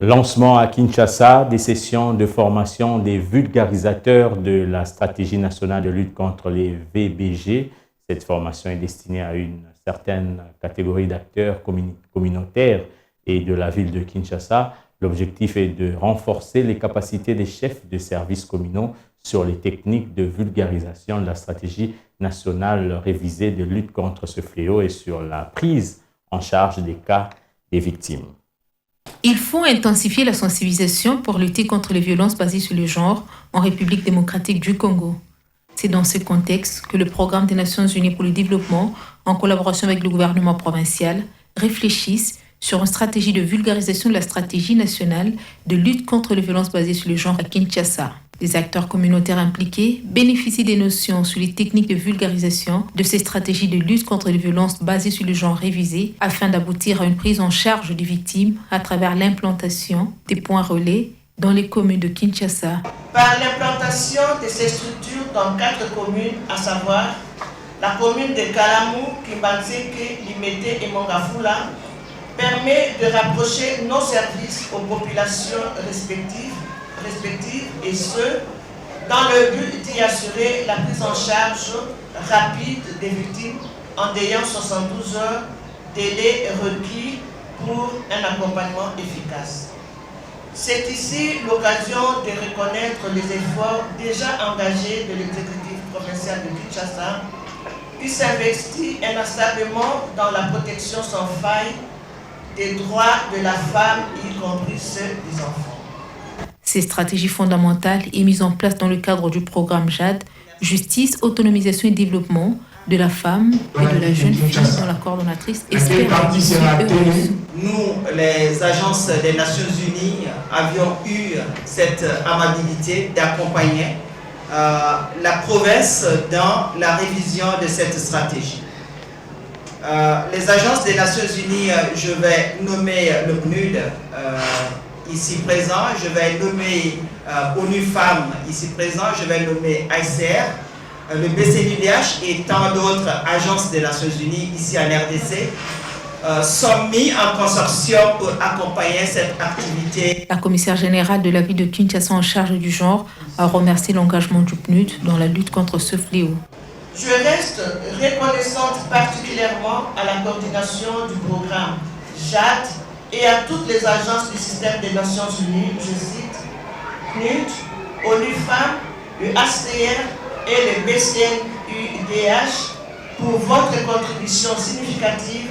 Lancement à Kinshasa des sessions de formation des vulgarisateurs de la stratégie nationale de lutte contre les VBG. Cette formation est destinée à une certaine catégorie d'acteurs communautaires et de la ville de Kinshasa. L'objectif est de renforcer les capacités des chefs de services communaux sur les techniques de vulgarisation de la stratégie nationale révisée de lutte contre ce fléau et sur la prise en charge des cas des victimes. Il faut intensifier la sensibilisation pour lutter contre les violences basées sur le genre en République démocratique du Congo. C'est dans ce contexte que le Programme des Nations Unies pour le développement, en collaboration avec le gouvernement provincial, réfléchissent sur une stratégie de vulgarisation de la stratégie nationale de lutte contre les violences basées sur le genre à Kinshasa. Les acteurs communautaires impliqués bénéficient des notions sur les techniques de vulgarisation de ces stratégies de lutte contre les violences basées sur le genre révisées afin d'aboutir à une prise en charge des victimes à travers l'implantation des points relais dans les communes de Kinshasa. Par l'implantation de ces structures dans 4 communes, à savoir la commune de Kalamou, Kimbanzeke, Limete et Mongafula, permet de rapprocher nos services aux populations respectives et ce, dans le but d'y assurer la prise en charge rapide des victimes en ayant 72 heures délai requis pour un accompagnement efficace. C'est ici l'occasion de reconnaître les efforts déjà engagés de l'exécutif provincial de Kinshasa qui s'investit inlassablement dans la protection sans faille des droits de la femme, y compris ceux des enfants. Ces stratégies fondamentales est mise en place dans le cadre du programme JAD, Justice, Autonomisation et Développement de la femme et de la jeune fille, dont la coordonnatrice espère. Nous, les agences des Nations Unies, avions eu cette amabilité d'accompagner la province dans la révision de cette stratégie. Les agences des Nations Unies, je vais nommer le PNUD ici présent, je vais nommer ONU Femmes ici présent, je vais nommer ICR, le BCDDH et tant d'autres agences des Nations Unies ici en RDC sont mis en consortium pour accompagner cette activité. La commissaire générale de la ville de Kinshasa en charge du genre a remercié l'engagement du PNUD dans la lutte contre ce fléau. Je reste reconnaissante particulièrement à la coordination du programme JAD et à toutes les agences du système des Nations Unies, je cite, PNUD, ONU Femmes, le HCR et le BCNUDH pour votre contribution significative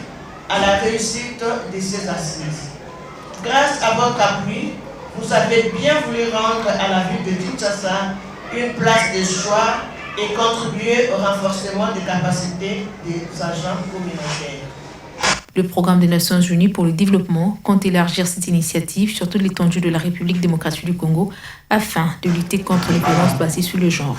à la réussite de ces assises. Grâce à votre appui, vous avez bien voulu rendre à la ville de Kinshasa une place de choix et contribuer au renforcement des capacités des agents communautaires. Le Programme des Nations Unies pour le développement compte élargir cette initiative sur toute l'étendue de la République démocratique du Congo afin de lutter contre les violences basées sur le genre.